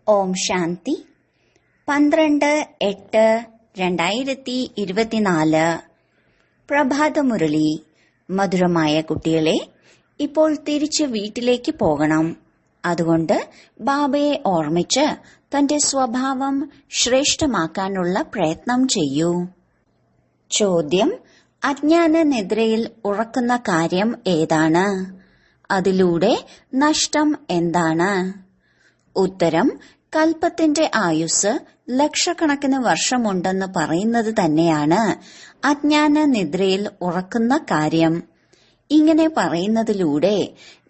ഓം ശാന്തി 12/8/2024 പ്രഭാതമുരളി. മധുരമായ കുട്ടികളെ, ഇപ്പോൾ തിരിച്ച് വീട്ടിലേക്ക് പോകണം. അതുകൊണ്ട് ബാബയെ ഓർമ്മിച്ച് തന്റെ സ്വഭാവം ശ്രേഷ്ഠമാക്കാനുള്ള പ്രയത്നം ചെയ്യൂ. ചോദ്യം: അജ്ഞാന നിദ്രയിൽ ഉറക്കുന്ന കാര്യം ഏതാണ്? അതിലൂടെ നഷ്ടം എന്താണ്? ഉത്തരം: കൽപ്പത്തിന്റെ ആയുസ് ലക്ഷക്കണക്കിന് വർഷമുണ്ടെന്ന് പറയുന്നത് തന്നെയാണ് അജ്ഞാന നിദ്രയിൽ ഉറക്കുന്ന കാര്യം. ഇങ്ങനെ പറയുന്നതിലൂടെ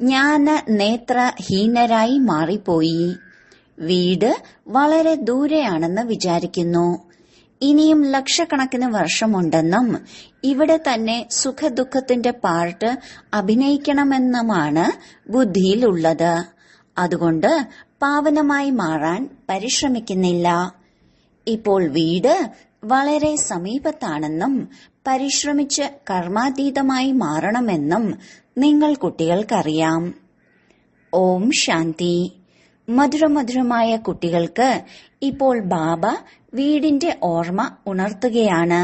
ജ്ഞാന നേത്രഹീനരായി മാറിപ്പോയി. വീട് വളരെ ദൂരെയാണെന്ന് വിചാരിക്കുന്നു. ഇനിയും ലക്ഷക്കണക്കിന് വർഷമുണ്ടെന്നും ഇവിടെ തന്നെ സുഖദുഃഖത്തിന്റെ പാർട്ട് അഭിനയിക്കണമെന്നുമാണ് ബുദ്ധിയിലുള്ളത്. അതുകൊണ്ട് പാവനമായി മാറാൻ പരിശ്രമിക്കുന്നില്ല. ഇപ്പോൾ വീട് വളരെ സമീപത്താണെന്നും പരിശ്രമിച്ച് കർമാതീതമായി മാറണമെന്നും നിങ്ങൾ കുട്ടികൾക്കറിയാം. ഓം ശാന്തി. മധുരമധുരമായ കുട്ടികൾക്ക് ഇപ്പോൾ ബാബ വീടിന്റെ ഓർമ്മ ഉണർത്തുകയാണ്.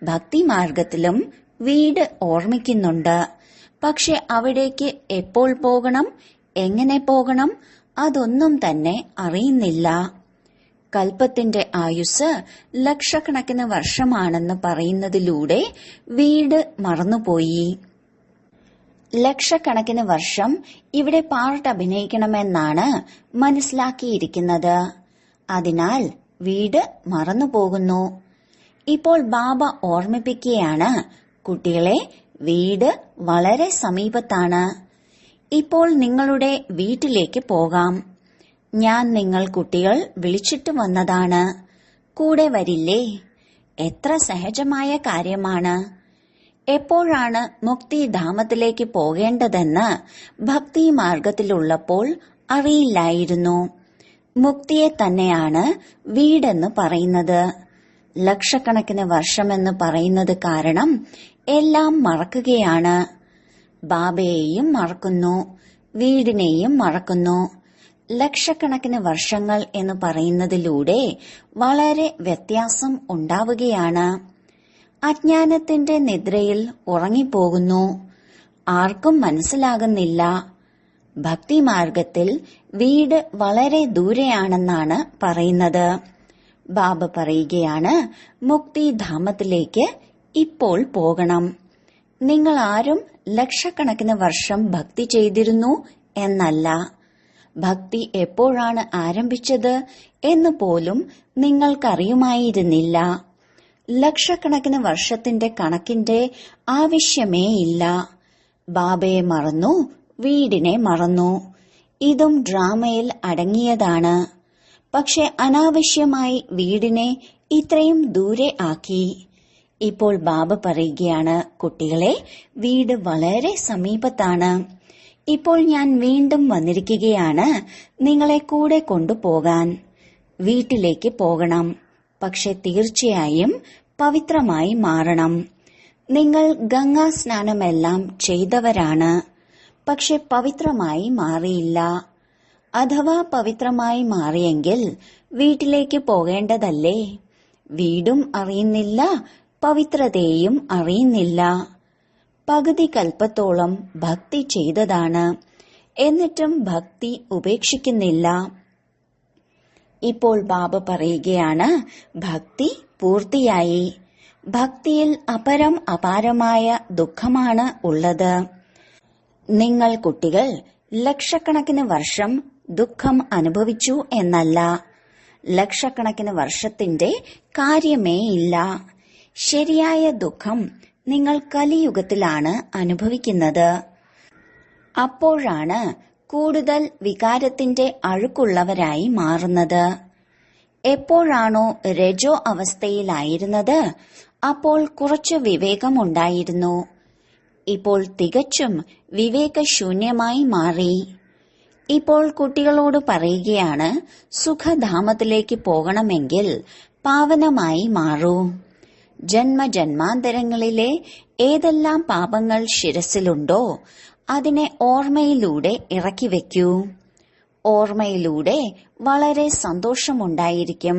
ഭക്തിമാർഗത്തിലും വീട് ഓർമ്മിക്കുന്നുണ്ട്. പക്ഷെ അവിടേക്ക് എപ്പോൾ പോകണം, എങ്ങനെ പോകണം, അതൊന്നും തന്നെ അറിയുന്നില്ല. കൽപ്പത്തിന്റെ ആയുസ് ലക്ഷക്കണക്കിന് വർഷമാണെന്ന് പറയുന്നതിലൂടെ വീട് മറന്നുപോയി. ലക്ഷക്കണക്കിന് വർഷം ഇവിടെ പാർട്ട് അഭിനയിക്കണമെന്നാണ് മനസ്സിലാക്കിയിരിക്കുന്നത്. അതിനാൽ വീട് മറന്നുപോകുന്നു. ഇപ്പോൾ ബാബ ഓർമ്മിപ്പിക്കുകയാണ്, കുട്ടികളെ, വീട് വളരെ സമീപത്താണ്. ഇപ്പോൾ നിങ്ങളുടെ വീട്ടിലേക്ക് പോകാം. ഞാൻ നിങ്ങൾ കുട്ടികൾ വിളിച്ചിട്ട് വന്നതാണ്. കൂടെ വരില്ലേ? എത്ര സഹജമായ കാര്യമാണ്. എപ്പോഴാണ് മുക്തിധാമത്തിലേക്ക് പോകേണ്ടതെന്ന് ഭക്തി മാർഗത്തിലുള്ളപ്പോൾ അറിയില്ലായിരുന്നു. മുക്തിയെ തന്നെയാണ് വീടെന്ന് പറയുന്നത്. ലക്ഷക്കണക്കിന് വർഷമെന്ന് പറയുന്നത് കാരണം എല്ലാം മറക്കുകയാണ്. ബാബയെയും മറക്കുന്നു, വീടിനെയും മറക്കുന്നു. ലക്ഷക്കണക്കിന് വർഷങ്ങൾ എന്ന് പറയുന്നതിലൂടെ വളരെ വ്യത്യാസം ഉണ്ടാവുകയാണ്. അജ്ഞാനത്തിന്റെ നിദ്രയിൽ ഉറങ്ങിപ്പോകുന്നു. ആർക്കും മനസ്സിലാകുന്നില്ല. ഭക്തിമാർഗത്തിൽ വീട് വളരെ ദൂരെയാണെന്നാണ് പറയുന്നത്. ബാബ പറയുകയാണ്, മുക്തിധാമത്തിലേക്ക് ഇപ്പോൾ പോകണം. നിങ്ങൾ ആരും ലക്ഷക്കണക്കിന് വർഷം ഭക്തി ചെയ്തിരുന്നു എന്നല്ല. ഭക്തി എപ്പോഴാണ് ആരംഭിച്ചത് എന്ന് പോലും നിങ്ങൾക്കറിയുമായിരുന്നില്ല. ലക്ഷക്കണക്കിന് വർഷത്തിന്റെ കണക്കിന്റെ ആവശ്യമേ ഇല്ല. ബാബയെ മറന്നു, വീടിനെ മറന്നു. ഇതും ഡ്രാമയിൽ അടങ്ങിയതാണ്. പക്ഷെ അനാവശ്യമായി വീടിനെ ഇത്രയും ദൂരെ ആക്കി. ഇപ്പോൾ ബാബ പറയുകയാണ്, കുട്ടികളെ, വീട് വളരെ സമീപത്താണ്. ഇപ്പോൾ ഞാൻ വീണ്ടും വന്നിരിക്കുകയാണ് നിങ്ങളെ കൂടെ കൊണ്ടുപോകാൻ. വീട്ടിലേക്ക് പോകണം. പക്ഷെ തീർച്ചയായും പവിത്രമായി മാറണം. നിങ്ങൾ ഗംഗാ സ്നാനമെല്ലാം ചെയ്തവരാണ്. പക്ഷെ പവിത്രമായി മാറിയില്ല. അഥവാ പവിത്രമായി മാറിയെങ്കിൽ വീട്ടിലേക്ക് പോകേണ്ടതല്ലേ? വീടും അറിയുന്നില്ല, പവിത്രതയും അറിയുന്നില്ല. പകുതി കൽപ്പത്തോളം ഭക്തി ചെയ്തതാണ്. എന്നിട്ടും ഭക്തി ഉപേക്ഷിക്കുന്നില്ല. ഇപ്പോൾ ബാബ പറയുകയാണ്, ഭക്തി പൂർത്തിയായി. ഭക്തിയിൽ അപരം അപാരമായ ദുഃഖമാണ് ഉള്ളത്. നിങ്ങൾ കുട്ടികൾ ലക്ഷക്കണക്കിന് വർഷം ദുഃഖം അനുഭവിച്ചു എന്നല്ല. ലക്ഷക്കണക്കിന് വർഷത്തിന്റെ കാര്യമേ ഇല്ല. ശരിയായ ദുഃഖം നിങ്ങൾ കലിയുഗത്തിലാണ് അനുഭവിക്കുന്നത്. അപ്പോഴാണ് കൂടുതൽ വികാരത്തിന്റെ അഴുക്കുള്ളവരായി മാറുന്നത്. എപ്പോഴാണോ രജോ അവസ്ഥയിലായിരുന്നത് അപ്പോൾ കുറച്ച് വിവേകമുണ്ടായിരുന്നു. ഇപ്പോൾ തികച്ചും വിവേകശൂന്യമായി മാറി. ഇപ്പോൾ കുട്ടികളോട് പറയുകയാണ്, സുഖധാമത്തിലേക്ക് പോകണമെങ്കിൽ പാവനമായി മാറൂ. ജന്മജന്മാന്തരങ്ങളിലെ ഏതെല്ലാം പാപങ്ങൾ ശിരസിലുണ്ടോ അതിനെ ഓർമ്മയിലൂടെ ഇറക്കി വയ്ക്കൂ. ഓർമ്മയിലൂടെ വളരെ സന്തോഷമുണ്ടായിരിക്കും.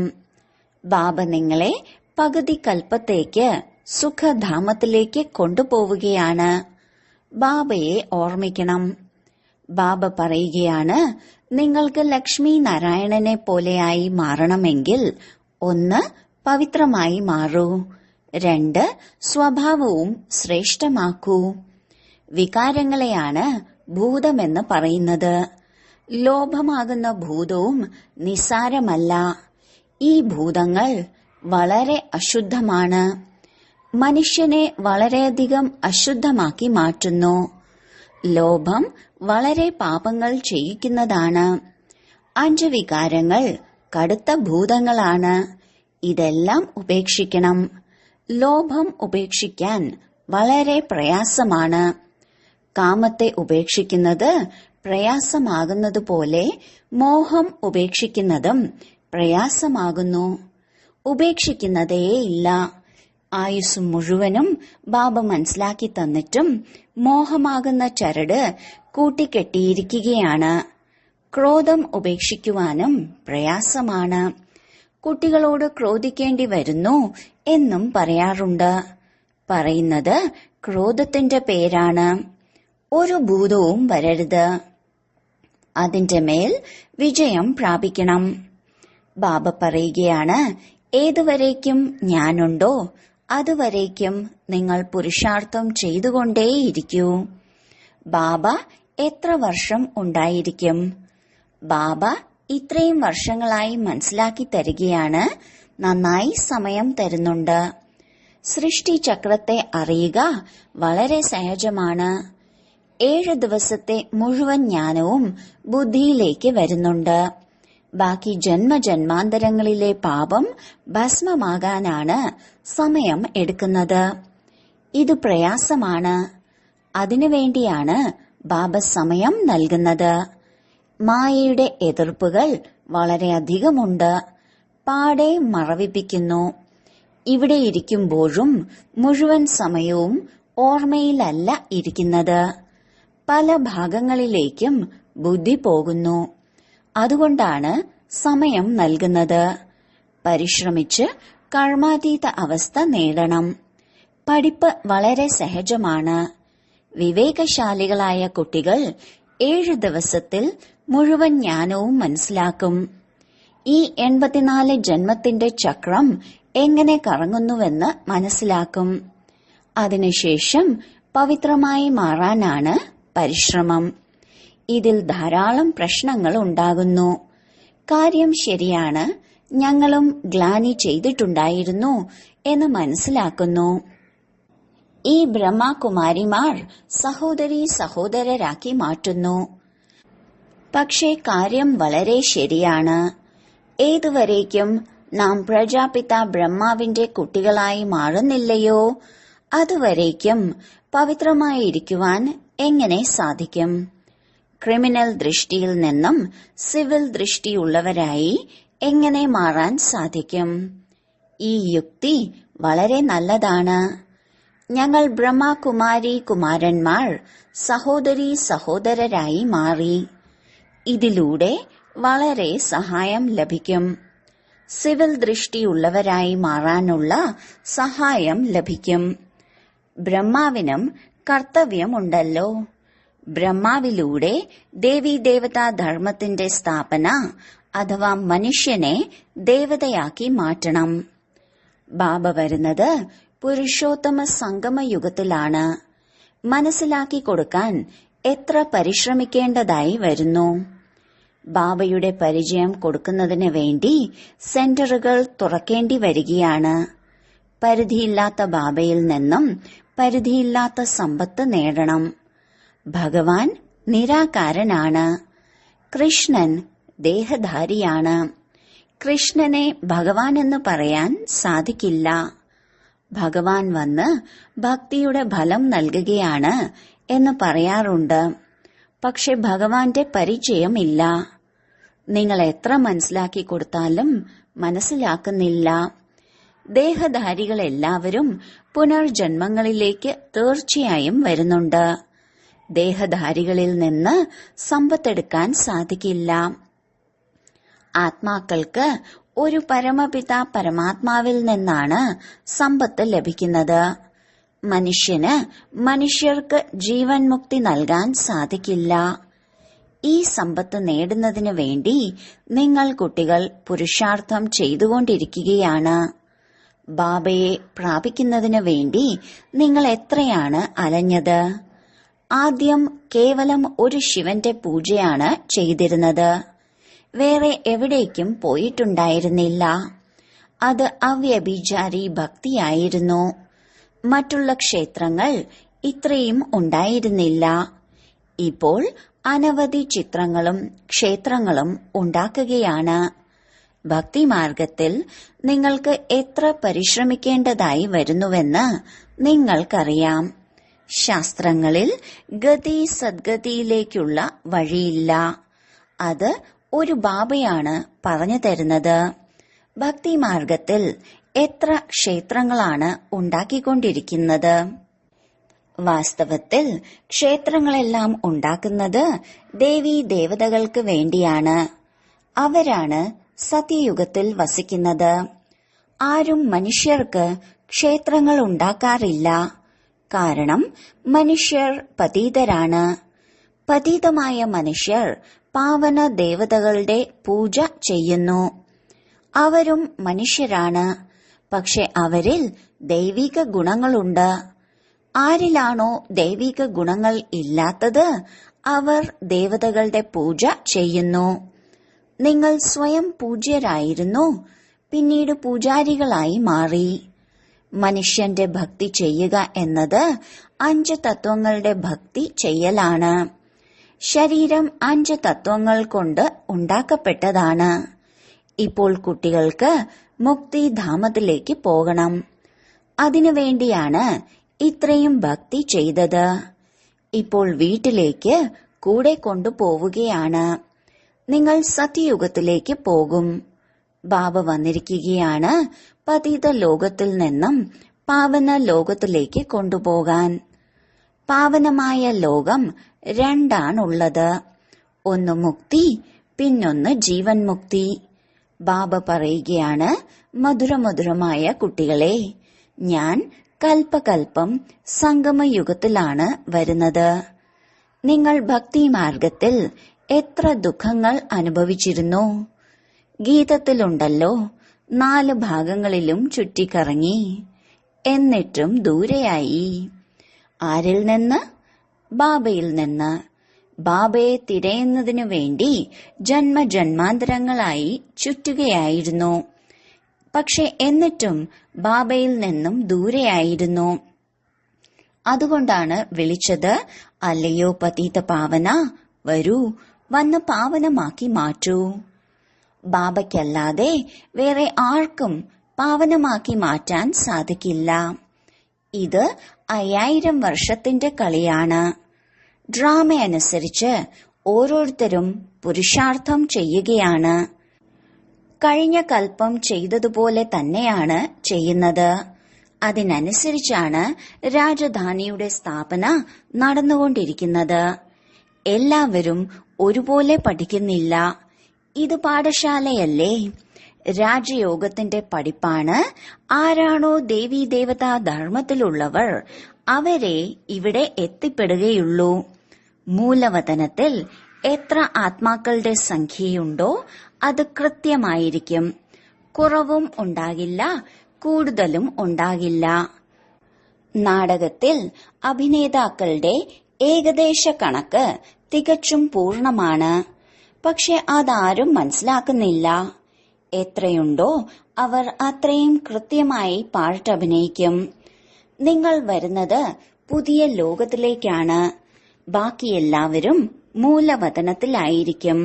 ബാബ നിങ്ങളെ പകുതി കൽപ്പത്തേക്ക് സുഖധാമത്തിലേക്ക് കൊണ്ടുപോവുകയാണ്. ബാബയെ ഓർമ്മിക്കണം. ബാബ പറയുകയാണ്, നിങ്ങൾക്ക് ലക്ഷ്മി നാരായണനെ പോലെയായി മാറണമെങ്കിൽ 1. പവിത്രമായി മാറൂ. 2. സ്വഭാവവും ശ്രേഷ്ഠമാക്കൂ. വികാരങ്ങളെയാണ് ഭൂതമെന്ന് പറയുന്നത്. ലോഭമാകുന്ന ഭൂതവും നിസ്സാരമല്ല. ഈ ഭൂതങ്ങൾ വളരെ അശുദ്ധമാണ്. മനുഷ്യനെ വളരെയധികം അശുദ്ധമാക്കി മാറ്റുന്നു. ലോഭം വളരെ പാപങ്ങൾ ചെയ്യിക്കുന്നതാണ്. 5 വികാരങ്ങൾ കടുത്ത ഭൂതങ്ങളാണ്. ഇതെല്ലാം ഉപേക്ഷിക്കണം. ലോഭം ഉപേക്ഷിക്കാൻ വളരെ പ്രയാസമാണ്. കാമത്തെ ഉപേക്ഷിക്കുന്നത് പ്രയാസമാകുന്നതുപോലെ മോഹം ഉപേക്ഷിക്കുന്നതും പ്രയാസമാകുന്നു. ഉപേക്ഷിക്കുന്നതേയില്ല. ആയുസ് മുഴുവനും ബാബ മനസ്സിലാക്കി തന്നിട്ടും മോഹമാകുന്ന ചരട് കൂട്ടിക്കെട്ടിയിരിക്കുകയാണ്. ക്രോധം ഉപേക്ഷിക്കുവാനും പ്രയാസമാണ്. കുട്ടികളോട് ക്രോധിക്കേണ്ടി വരുന്നു എന്നും പറയാറുണ്ട്. പറയുന്നത് ക്രോധത്തിന്റെ പേരാണ്. ഒരു ഭൂതവും വരരുത്. അതിന്റെ മേൽ വിജയം പ്രാപിക്കണം. ബാബ പറയുകയാണ്, ഏതുവരേക്കും ഞാനുണ്ടോ അതുവരേക്കും നിങ്ങൾ പുരുഷാർത്ഥം ചെയ്തുകൊണ്ടേയിരിക്കൂ. ബാബ എത്ര വർഷം ഉണ്ടായിരിക്കും? ബാബ ഇത്രയും വർഷങ്ങളായി മനസ്സിലാക്കി തരികയാണ്. നന്നായി സമയം തരുന്നുണ്ട്. സൃഷ്ടിചക്രത്തെ അറിയുക വളരെ സഹജമാണ്. 7 ദിവസത്തെ മുഴുവൻ ജ്ഞാനവും ബുദ്ധിയിലേക്ക് വരുന്നുണ്ട്. ബാക്കി ജന്മജന്മാന്തരങ്ങളിലെ പാപം ഭസ്മമാകാനാണ് സമയം എടുക്കുന്നത്. ഇത് പ്രയാസമാണ്. അതിനുവേണ്ടിയാണ് ബാബ സമയം നൽകുന്നത്. മായയുടെ എതിർപ്പുകൾ വളരെയധികമുണ്ട്. പാടെ മറവിപ്പിക്കുന്നു. ഇവിടെ ഇരിക്കുമ്പോഴും മുഴുവൻ സമയവും ഓർമ്മയിലല്ല ഇരിക്കുന്നത്. പല ഭാഗങ്ങളിലേക്കും ബുദ്ധി പോകുന്നു. അതുകൊണ്ടാണ് സമയം നൽകുന്നത്. പരിശ്രമിച്ച് കർമാതീത അവസ്ഥ നേടണം. പഠിപ്പ് വളരെ സഹജമാണ്. വിവേകശാലികളായ കുട്ടികൾ 7 ദിവസത്തിൽ മുഴുവൻ ജ്ഞാനവും മനസ്സിലാക്കും. ഈ 84 ജന്മത്തിന്റെ ചക്രം എങ്ങനെ കറങ്ങുന്നുവെന്ന് മനസ്സിലാക്കും. അതിനുശേഷം പവിത്രമായി മാറാനാണ് പരിശ്രമം. ഇതിൽ ധാരാളം പ്രശ്നങ്ങൾ ഉണ്ടാകുന്നു. കാര്യം ശരിയാണ്, ഞങ്ങളും ഗ്ലാനി ചെയ്തിട്ടുണ്ടായിരുന്നു എന്ന് മനസ്സിലാക്കുന്നു. ഈ ബ്രഹ്മകുമാരിമാർ സഹോദരീ സഹോദരരാക്കി മാറ്റുന്നു. പക്ഷേ കാര്യം വളരെ ശരിയാണ്. ഏതുവരേക്കും നാം പ്രജാപിത ബ്രഹ്മാവിന്റെ കുട്ടികളായി മാറുന്നില്ലയോ അതുവരേക്കും പവിത്രമായിരിക്കുവാൻ എങ്ങനെ സാധിക്കും? ക്രിമിനൽ ദൃഷ്ടിയിൽ നിന്നും സിവിൽ ദൃഷ്ടിയുള്ളവരായി എങ്ങനെ മാറാൻ സാധിക്കും? ഈ യുക്തി വളരെ നല്ലതാണ്. ഞങ്ങൾ ബ്രഹ്മകുമാരി കുമാരന്മാർ സഹോദരീ സഹോദരരായി മാറി. ഇതിലൂടെ വളരെ സഹായം ലഭിക്കും. സിവിൽ ദൃഷ്ടിയുള്ളവരായി മാറാനുള്ള സഹായം ലഭിക്കും. ബ്രഹ്മാവിനും കർത്തവ്യമുണ്ടല്ലോ. ബ്രഹ്മാവിലൂടെ ദേവീദേവതാ ധർമ്മത്തിന്റെ സ്ഥാപന അഥവാ മനുഷ്യനെ ദേവതയാക്കി മാറ്റണം. ബാബ വരുന്നത് പുരുഷോത്തമ സംഗമയുഗത്തിലാണ്. മനസ്സിലാക്കി കൊടുക്കാൻ എത്ര പരിശ്രമിക്കേണ്ടതായി വരുന്നു. ബാബയുടെ പരിചയം കൊടുക്കുന്നതിന് വേണ്ടി സെന്ററുകൾ തുറക്കേണ്ടി വരികയാണ്. പരിധിയില്ലാത്ത ബാബയിൽ നിന്നും പരിധിയില്ലാത്ത സമ്പത്ത് നേടണം. ഭഗവാൻ നിരാകാരനാണ്. കൃഷ്ണൻ ദേഹധാരിയാണ്. കൃഷ്ണനെ ഭഗവാൻ എന്ന് പറയാൻ സാധിക്കില്ല. ഭഗവാൻ വന്ന് ഭക്തിയുടെ ഫലം നൽകുകയാണ് എന്ന് പറയാറുണ്ട്. പക്ഷെ ഭഗവാന്റെ പരിചയമില്ല. നിങ്ങൾ എത്ര മനസ്സിലാക്കി കൊടുത്താലും മനസ്സിലാക്കുന്നില്ല. ദേഹധാരികളെല്ലാവരും പുനർജന്മങ്ങളിലേക്ക് തീർച്ചയായും വരുന്നുണ്ട്. ദേഹധാരികളിൽ നിന്ന് സമ്പത്തെടുക്കാൻ സാധിക്കില്ല. ആത്മാക്കൾക്ക് ഒരു പരമപിത പരമാത്മാവിൽ നിന്നാണ് സമ്പത്ത് ലഭിക്കുന്നത്. മനുഷ്യന് മനുഷ്യർക്ക് ജീവൻ മുക്തി നൽകാൻ സാധിക്കില്ല. ഈ സമ്പത്ത് നേടുന്നതിനു വേണ്ടി നിങ്ങൾ കുട്ടികൾ പുരുഷാർത്ഥം ചെയ്തുകൊണ്ടിരിക്കുകയാണ്. ബാബയെ പ്രാപിക്കുന്നതിനു വേണ്ടി നിങ്ങൾ എത്രയാണ് അലഞ്ഞത്. ആദ്യം കേവലം ഒരു ശിവന്റെ പൂജയാണ് ചെയ്തിരുന്നത്. വേറെ എവിടേക്കും പോയിട്ടുണ്ടായിരുന്നില്ല. അത് അവ്യഭിചാരി ഭക്തിയായിരുന്നു. മറ്റുള്ള ക്ഷേത്രങ്ങൾ ഇത്രയും ഉണ്ടായിരുന്നില്ല. ഇപ്പോൾ അനവധി ചിത്രങ്ങളും ക്ഷേത്രങ്ങളും ഉണ്ടാക്കുകയാണ്. ഭക്തിമാർഗത്തിൽ നിങ്ങൾക്ക് എത്ര പരിശ്രമിക്കേണ്ടതായി വരുന്നുവെന്ന് നിങ്ങൾക്കറിയാം. ശാസ്ത്രങ്ങളിൽ ഗതി സദ്ഗതിയിലേക്കുള്ള വഴിയില്ല. അത് ഒരു ബാബയാണ് പറഞ്ഞു തരുന്നത്. ഭക്തിമാർഗത്തിൽ എത്ര ക്ഷേത്രങ്ങളാണ് ഉണ്ടാക്കിക്കൊണ്ടിരിക്കുന്നത്. വാസ്തവത്തിൽ ക്ഷേത്രങ്ങളെല്ലാം ഉണ്ടാക്കുന്നത് ദേവീ ദേവതകൾക്ക് വേണ്ടിയാണ്. അവരാണ് സത്യയുഗത്തിൽ വസിക്കുന്നത്. ആരും മനുഷ്യർക്ക് ക്ഷേത്രങ്ങൾ ഉണ്ടാക്കാറില്ല. കാരണം മനുഷ്യർ പതീതരാണ്. പതീതമായ മനുഷ്യർ പാവന ദേവതകളുടെ പൂജ ചെയ്യുന്നു. അവരും മനുഷ്യരാണ്. പക്ഷെ അവരിൽ ദൈവിക ഗുണങ്ങളുണ്ട്. ആരിലാണോ ദൈവിക ഗുണങ്ങൾ ഇല്ലാത്തത് അവർ ദേവതകളുടെ പൂജ ചെയ്യുന്നു. നിങ്ങൾ സ്വയം പൂജ്യരായിരുന്നു, പിന്നീട് പൂജാരികളായി മാറി. മനുഷ്യന്റെ ഭക്തി ചെയ്യുക എന്നത് 5 തത്വങ്ങളുടെ ഭക്തി ചെയ്യലാണ്. ശരീരം 5 തത്വങ്ങൾ കൊണ്ട് ഉണ്ടാക്കപ്പെട്ടതാണ്. ഇപ്പോൾ കുട്ടികൾക്ക് മുക്തിധാമത്തിലേക്ക് പോകണം. അതിനുവേണ്ടിയാണ് ഇത്രയും ഭക്തി ചെയ്തത്. ഇപ്പോൾ വീട്ടിലേക്ക് കൂടെ കൊണ്ടുപോവുകയാണ്. നിങ്ങൾ സത്യയുഗത്തിലേക്ക് പോകും. ബാബ വന്നിരിക്കുകയാണ് പതിത ലോകത്തിൽ നിന്നും പാവന ലോകത്തിലേക്ക് കൊണ്ടുപോകാൻ. പാവനമായ ലോകം 2ആണുള്ളത്. ഒന്ന് മുക്തി, പിന്നൊന്ന് ജീവൻ മുക്തി. ബാബ പറയുകയാണ്, മധുരമധുരമായ കുട്ടികളെ, ഞാൻ കൽപ്പകൽപ്പം സംഗമയുഗത്തിലാണ് വരുന്നത്. നിങ്ങൾ ഭക്തിമാർഗത്തിൽ എത്ര ദുഃഖങ്ങൾ അനുഭവിച്ചിരുന്നു. ഗീതത്തിലുണ്ടല്ലോ, 4 ഭാഗങ്ങളിലും ചുറ്റിക്കറങ്ങി, എന്നിട്ടും ദൂരെയായി. ആരിൽ നിന്ന്? ബാബയിൽ നിന്ന്. ബാബയെ തിരയുന്നതിനു വേണ്ടി ജന്മജന്മാന്തരങ്ങളായി ചുറ്റുകയായിരുന്നു. പക്ഷെ എന്നിട്ടും ബാബയിൽ നിന്നും ദൂരെയായിരുന്നു. അതുകൊണ്ടാണ് വിളിച്ചത്, അല്ലയോ പതീത പാവന, വരൂ, വന്ന് പാവനമാക്കി മാറ്റൂ. ബാബയ്ക്കല്ലാതെ വേറെ ആർക്കും പാവനമാക്കി മാറ്റാൻ സാധിക്കില്ല. ഇത് 5000 വർഷത്തിന്റെ കളിയാണ്. ഡ്രാമയനുസരിച്ച് ഓരോരുത്തരും പുരുഷാർത്ഥം ചെയ്യുകയാണ്. കഴിഞ്ഞ കൽപ്പം ചെയ്തതുപോലെ തന്നെയാണ് ചെയ്യുന്നത്. അതിനനുസരിച്ചാണ് രാജധാനിയുടെ സ്ഥാപന നടന്നുകൊണ്ടിരിക്കുന്നത്. എല്ലാവരും ഒരുപോലെ പഠിക്കുന്നില്ല. ഇത് പാഠശാലയല്ലേ? രാജയോഗത്തിന്റെ പഠിപ്പാണ്. ആരാണോ ദേവീദേവതാ ധർമ്മത്തിലുള്ളവർ അവരെ ഇവിടെ എത്തിപ്പെടുകയുള്ളൂ. മൂലവതനത്തിൽ എത്ര ആത്മാക്കളുടെ സംഖ്യയുണ്ടോ അത് കൃത്യമായിരിക്കും. കുറവും ഉണ്ടാകില്ല, കൂടുതലും ഉണ്ടാകില്ല. നാടകത്തിൽ അഭിനേതാക്കളുടെ ഏകദേശ കണക്ക് തികച്ചും പൂർണ്ണമാണ്. പക്ഷെ അതാരും മനസ്സിലാക്കുന്നില്ല. എത്രയുണ്ടോ അവർ അത്രയും കൃത്യമായി പാട്ടഭിനയിക്കും. നിങ്ങൾ വരുന്നത് പുതിയ ലോകത്തിലേക്കാണ്. ബാക്കിയെല്ലാവരും മൂലവതനത്തിലായിരിക്കും.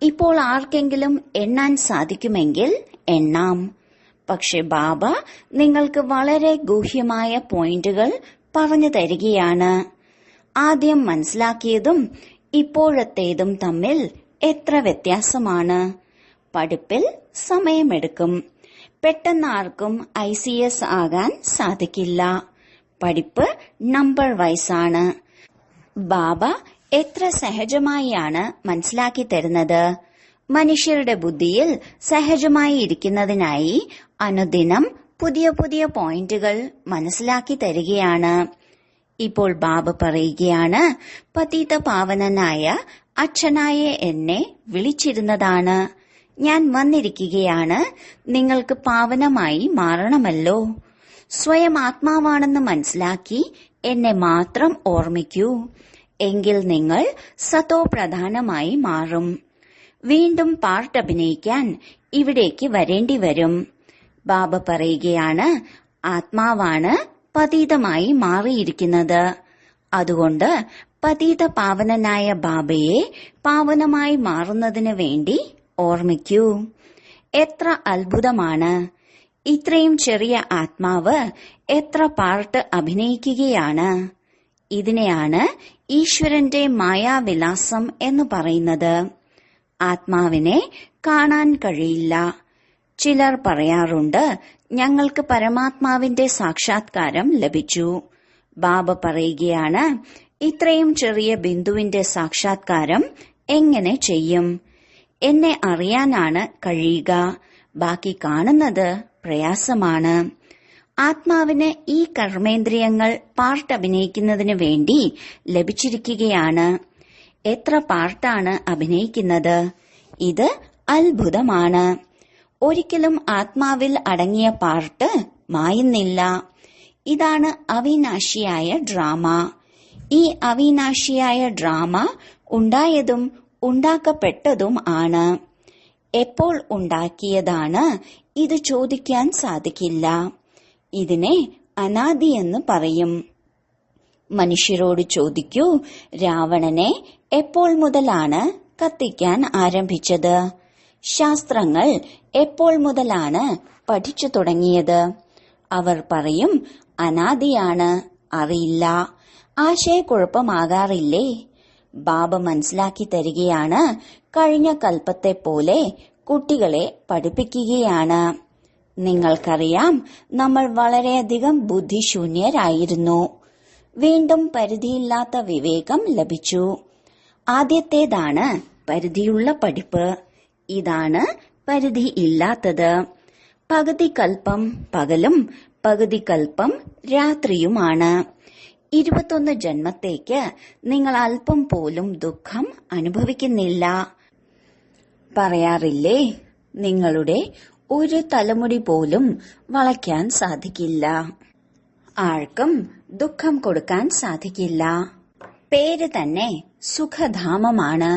ഇപ്പോൾ ആർക്കെങ്കിലും എണ്ണാൻ സാധിക്കുമെങ്കിൽ എണ്ണാം. പക്ഷെ ബാബ നിങ്ങൾക്ക് വളരെ ഗൂഹ്യമായ പോയിന്റുകൾ പറഞ്ഞു തരികയാണ്. ആദ്യം മനസ്സിലാക്കിയതും ഇപ്പോഴത്തേതും തമ്മിൽ എത്ര വ്യത്യാസമാണ്. പഠിപ്പിൽ സമയമെടുക്കും. പെട്ടെന്ന് ആർക്കും ICS ആകാൻ സാധിക്കില്ല. പഠിപ്പ് നമ്പർ വൈസാണ്. ബാബ എത്ര സഹജമായാണ് മനസ്സിലാക്കി തരുന്നത്. മനുഷ്യരുടെ ബുദ്ധിയിൽ സഹജമായി ഇരിക്കുന്നതിനായി അനുദിനം പുതിയ പുതിയ പോയിന്റുകൾ മനസ്സിലാക്കി തരികയാണ്. ഇപ്പോൾ ബാബ പറയുകയാണ്, പതിത പാവനനായ അച്ഛനായ എന്നെ വിളിച്ചിരുന്നതാണ്. ഞാൻ വന്നിരിക്കുകയാണ്. നിങ്ങൾക്ക് പാവനമായി മാറണമല്ലോ. സ്വയം ആത്മാവാണെന്ന് മനസ്സിലാക്കി എന്നെ മാത്രം ഓർമ്മിക്കൂ. എങ്കിൽ നിങ്ങൾ സതോ പ്രധാനമായി മാറും. വീണ്ടും പാർട്ട് അഭിനയിക്കാൻ ഇവിടേക്ക് വരേണ്ടി വരും. ബാബ പറയുകയാണ്, ആത്മാവാണ് പതീതമായി മാറിയിരിക്കുന്നത്. അതുകൊണ്ട് പതീത പാവനനായ ബാബയെ പാവനമായി മാറുന്നതിന് വേണ്ടി ഓർമ്മിക്കൂ. എത്ര അത്ഭുതമാണ്! ഇത്രയും ചെറിയ ആത്മാവ് എത്ര പാർട്ട് അഭിനയിക്കുകയാണ്. ഇതിനെയാണ് ഈശ്വരന്റെ മായാവിലാസം എന്ന് പറയുന്നത്. ആത്മാവിനെ കാണാൻ കഴിയില്ല. ചിലർ പറയാറുണ്ട്, ഞങ്ങൾക്ക് പരമാത്മാവിന്റെ സാക്ഷാത്കാരം ലഭിച്ചു. ബാബ പറയുകയാണ്, ഇത്രയും ചെറിയ ബിന്ദുവിന്റെ സാക്ഷാത്കാരം എങ്ങനെ ചെയ്യും? എന്നെ അറിയാനാണ് കഴിയുക. ബാക്കി കാണുന്നത് പ്രയാസമാണ്. ആത്മാവിന് ഈ കർമ്മേന്ദ്രിയങ്ങൾ പാർട്ട് അഭിനയിക്കുന്നതിന് വേണ്ടി ലഭിച്ചിരിക്കുകയാണ്. എത്ര പാർട്ടാണ് അഭിനയിക്കുന്നത്? ഇത് അത്ഭുതമാണ്. ഒരിക്കലും ആത്മാവിൽ അടങ്ങിയ പാർട്ട് മായുന്നില്ല. ഇതാണ് അവിനാശിയായ ഡ്രാമ. ഈ അവിനാശിയായ ഡ്രാമ ഉണ്ടായതും ഉണ്ടാക്കപ്പെട്ടതും ആണ്. എപ്പോൾ ഉണ്ടാക്കിയതാണ് ഇത് ചോദിക്കാൻ സാധിക്കില്ല. ഇതിനെ അനാദി എന്ന് പറയും. മനുഷ്യരോട് ചോദിക്കൂ, രാവണനെ എപ്പോൾ മുതലാണ് കത്തിക്കാൻ ആരംഭിച്ചത്? ശാസ്ത്രങ്ങൾ എപ്പോൾ മുതലാണ് പഠിച്ചു തുടങ്ങിയത്? അവർ പറയും, അനാദിയാണ്, അറിയില്ല. ആശയക്കുഴപ്പമാകാറില്ലേ? ബാബ മനസ്സിലാക്കി തരികയാണ്, കഴിഞ്ഞ കൽപ്പത്തെ പോലെ കുട്ടികളെ പഠിപ്പിക്കുകയാണ്. നിങ്ങൾക്കറിയാം, നമ്മൾ വളരെയധികം ബുദ്ധിശൂന്യരായിരുന്നു. വീണ്ടും പരിധിയില്ലാത്ത വിവേകം ലഭിച്ചു. ആദ്യത്തേതാണ് പരിധിയുള്ള പഠിപ്പ്. ഇതാണ് പരിധി ഇല്ലാത്തത്. പകുതി കൽപ്പം പകലും പകുതി കൽപ്പം രാത്രിയുമാണ്. 21 ജന്മത്തേക്ക് നിങ്ങൾ അല്പം പോലും ദുഃഖം അനുഭവിക്കുന്നില്ല. പറയാറില്ലേ, നിങ്ങളുടെ ഒരു തലമുടി പോലും വളയ്ക്കാൻ സാധിക്കില്ല. ആർക്കും ദുഃഖം കൊടുക്കാൻ സാധിക്കില്ല. പേര് തന്നെ സുഖധാമമാണ്.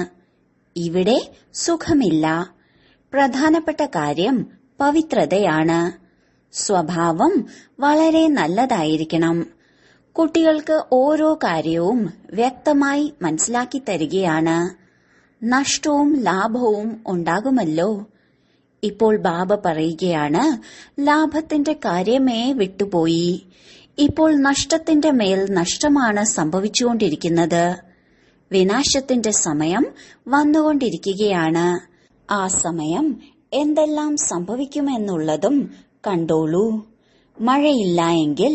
ഇവിടെ സുഖമില്ല. പ്രധാനപ്പെട്ട കാര്യം പവിത്രതയാണ്. സ്വഭാവം വളരെ നല്ലതായിരിക്കണം. കുട്ടികൾക്ക് ഓരോ കാര്യവും വ്യക്തമായി മനസ്സിലാക്കി തരികയാണ്. നഷ്ടവും ലാഭവും ഉണ്ടാകുമല്ലോ. ഇപ്പോൾ ബാബ പറയുകയാണ്, ലാഭത്തിന്റെ കാര്യമേ വിട്ടുപോയി. ഇപ്പോൾ നഷ്ടത്തിന്റെ മേൽ നഷ്ടമാണ് സംഭവിച്ചുകൊണ്ടിരിക്കുന്നത്. വിനാശത്തിന്റെ സമയം വന്നുകൊണ്ടിരിക്കുകയാണ്. ആ സമയം എന്തെല്ലാം സംഭവിക്കുമെന്നുള്ളതും കണ്ടോളൂ. മഴയില്ല എങ്കിൽ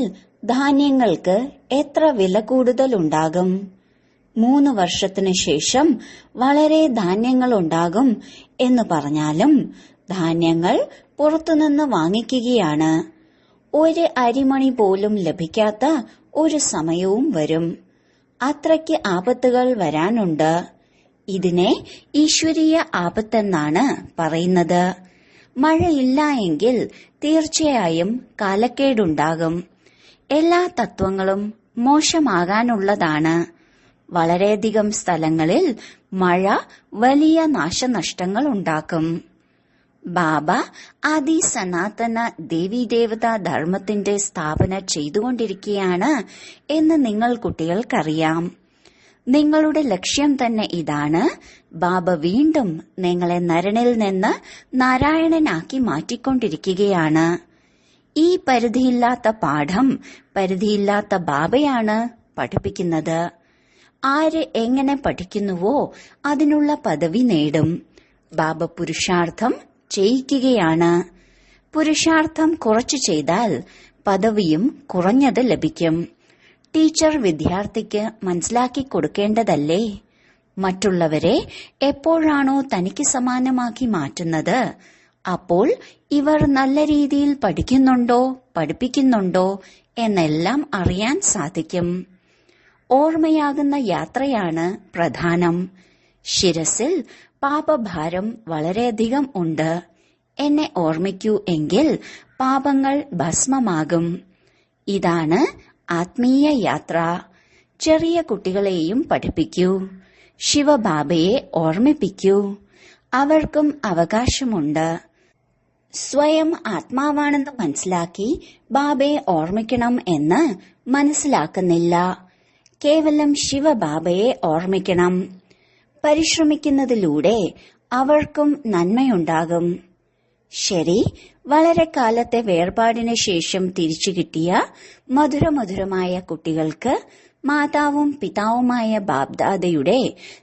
ധാന്യങ്ങൾക്ക് എത്ര വില കൂടുതലുണ്ടാകും? 3 വർഷത്തിനു ശേഷം വളരെ ധാന്യങ്ങളുണ്ടാകും എന്ന് പറഞ്ഞാലും ധാന്യങ്ങൾ പുറത്തുനിന്ന് വാങ്ങിക്കുകയാണ്. ഒരു അരിമണി പോലും ലഭിക്കാത്ത ഒരു സമയവും വരും. അത്രയ്ക്ക് ആപത്തുകൾ വരാനുണ്ട്. ഇതിനെ ഈശ്വരീയ ആപത്തെന്നാണ് പറയുന്നത്. മഴയില്ല എങ്കിൽ തീർച്ചയായും കാലക്കേടുണ്ടാകും. എല്ലാ തത്വങ്ങളും മോശമാകാനുള്ളതാണ്. വളരെയധികം സ്ഥലങ്ങളിൽ മഴ വലിയ നാശനഷ്ടങ്ങൾ ഉണ്ടാക്കും. ബാബ ആദി സനാതന ദേവീദേവതാ ധർമ്മത്തിന്റെ സ്ഥാപന ചെയ്തുകൊണ്ടിരിക്കുകയാണ് എന്ന് നിങ്ങൾ കുട്ടികൾക്കറിയാം. നിങ്ങളുടെ ലക്ഷ്യം തന്നെ ഇതാണ്. ബാബ വീണ്ടും നിങ്ങളെ നരനിൽ നിന്ന് നാരായണനാക്കി മാറ്റിക്കൊണ്ടിരിക്കുകയാണ്. ഈ പരിധിയില്ലാത്ത പാഠം പരിധിയില്ലാത്ത ബാബയാണ് പഠിപ്പിക്കുന്നത്. ആര് എങ്ങനെ പഠിക്കുന്നുവോ അതിനുള്ള പദവി നേടും. ബാബ പുരുഷാർത്ഥം ചെയ്യിക്കുകയാണ്. പുരുഷാർത്ഥം കുറച്ചു ചെയ്താൽ പദവിയും കുറഞ്ഞത് ലഭിക്കും. ടീച്ചർ വിദ്യാർത്ഥിക്ക് മനസ്സിലാക്കി കൊടുക്കേണ്ടതല്ലേ? മറ്റുള്ളവരെ എപ്പോഴാണോ തനിക്ക് സമാനമാക്കി മാറ്റുന്നത്, അപ്പോൾ ഇവർ നല്ല രീതിയിൽ പഠിക്കുന്നുണ്ടോ, പഠിപ്പിക്കുന്നുണ്ടോ എന്നെല്ലാം അറിയാൻ സാധിക്കും. ഓർമ്മയാകുന്ന യാത്രയാണ് പ്രധാനം. ശിരസിൽ പാപഭാരം വളരെയധികം ഉണ്ട്. എന്നെ ഓർമ്മിക്കൂ എങ്കിൽ പാപങ്ങൾ ഭസ്മമാകും. ഇതാണ് ആത്മീയ യാത്ര. ചെറിയ കുട്ടികളെയും പഠിപ്പിക്കൂ. ശിവബാബയെ ഓർമ്മിപ്പിക്കൂ. അവർക്കും അവകാശമുണ്ട്. സ്വയം ആത്മാവാണെന്ന് മനസ്സിലാക്കി ബാബയെ ഓർമ്മിക്കണം എന്ന് മനസ്സിലാക്കുന്നില്ല. കേവലം ശിവബാബയെ ഓർമ്മിക്കണം. പരിശ്രമിക്കുന്നതിലൂടെ അവർക്കും നന്മയുണ്ടാകും. ശരി, വളരെ കാലത്തെ വേർപാടിന് ശേഷം തിരിച്ചു കിട്ടിയ മധുരമധുരമായ കുട്ടികൾക്ക് മാതാവും പിതാവുമായ ബാബ്ദാദയുടെ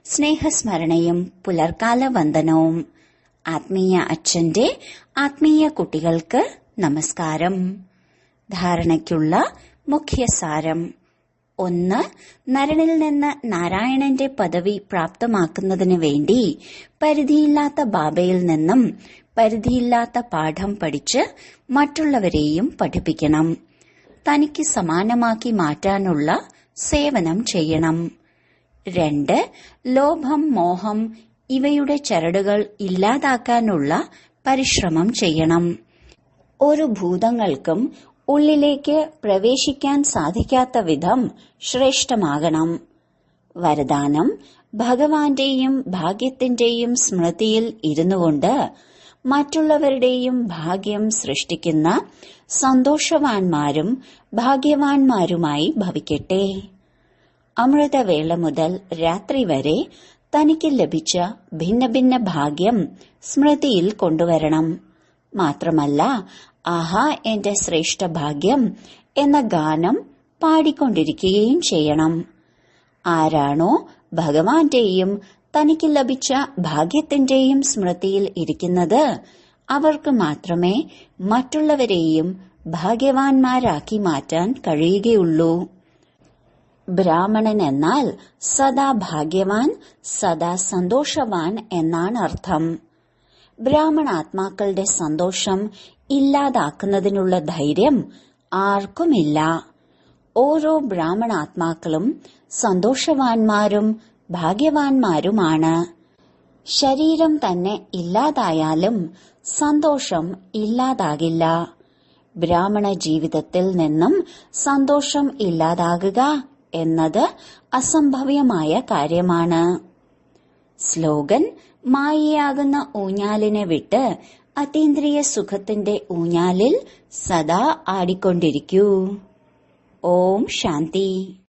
സ്നേഹസ്മരണയും പുലർക്കാല വന്ദനവും. ആത്മീയ അച്ഛന്റെ ആത്മീയ കുട്ടികൾക്ക് നമസ്കാരം. ധാരണയ്ക്കുള്ള മുഖ്യസാരം: 1. നരനിൽ നിന്ന് നാരായണന്റെ പദവി പ്രാപ്തമാക്കുന്നതിന് വേണ്ടി പരിധിയില്ലാത്ത ബാബയിൽ നിന്നും പരിധിയില്ലാത്ത പാഠം പഠിച്ച് മറ്റുള്ളവരെയും പഠിപ്പിക്കണം. തനിക്ക് സമാനമാക്കി മാറ്റാനുള്ള സേവനം ചെയ്യണം. 2. ലോഭം, മോഹം ഇവയുടെ ചരടുകൾ ഇല്ലാതാക്കാനുള്ള പരിശ്രമം ചെയ്യണം. ഒരു ഭൂതങ്ങൾക്കും ഉള്ളിലേക്ക് പ്രവേശിക്കാൻ സാധിക്കാത്ത വിധം ശ്രേഷ്ഠമാകണം. വരദാനം: ഭഗവാന്റെയും ഭാഗ്യത്തിന്റെയും സ്മൃതിയിൽ ഇരുന്നുകൊണ്ട് മറ്റുള്ളവരുടെയും ഭാഗ്യം സൃഷ്ടിക്കുന്ന സന്തോഷവാന്മാരും ഭാഗ്യവാന്മാരുമായി ഭവിക്കട്ടെ. അമൃതവേള മുതൽ രാത്രി വരെ തനിക്ക് ലഭിച്ച ഭിന്ന ഭിന്ന ഭാഗ്യം സ്മൃതിയിൽ കൊണ്ടുവരണം. മാത്രമല്ല, ആഹാ എന്റെ ശ്രേഷ്ഠ ഭാഗ്യം എന്ന ഗാനം പാടിക്കൊണ്ടിരിക്കുകയും ചെയ്യണം. ആരാണോ ഭഗവാന്റെയും തനിക്ക് ലഭിച്ച ഭാഗ്യത്തിന്റെയും സ്മൃതിയിൽ ഇരിക്കുന്നത്, അവർക്ക് മാത്രമേ മറ്റുള്ളവരെയും ഭാഗ്യവാന്മാരാക്കി മാറ്റാൻ കഴിയുകയുള്ളൂ. ബ്രാഹ്മണൻ എന്നാൽ സദാ ഭാഗ്യവാൻ, സദാ സന്തോഷവാൻ എന്നാണ് അർത്ഥം. ബ്രാഹ്മണാത്മാക്കളുടെ സന്തോഷം ഇല്ലാതാക്കുന്നതിനുള്ള ധൈര്യം ആർക്കുമില്ല. ഓരോ ബ്രാഹ്മണാത്മാക്കളും സന്തോഷവാന്മാരും ഭാഗ്യവാന്മാരുമാണ്. ശരീരം തന്നെ ഇല്ലാതായാലും സന്തോഷം ഇല്ലാതാകില്ല. ബ്രാഹ്മണ ജീവിതത്തിൽ നിന്നും സന്തോഷം ഇല്ലാതാകുക എന്നത് അസംഭവ്യമായ കാര്യമാണ്. സ്ലോഗൻ: മായയാകുന്ന ഊഞ്ഞാലിനെ വിട്ട് അതീന്ദ്രിയ സുഖത്തിന്റെ ഊഞ്ഞാലിൽ സദാ ആടിക്കൊണ്ടിരിക്കൂ. ഓം ശാന്തി.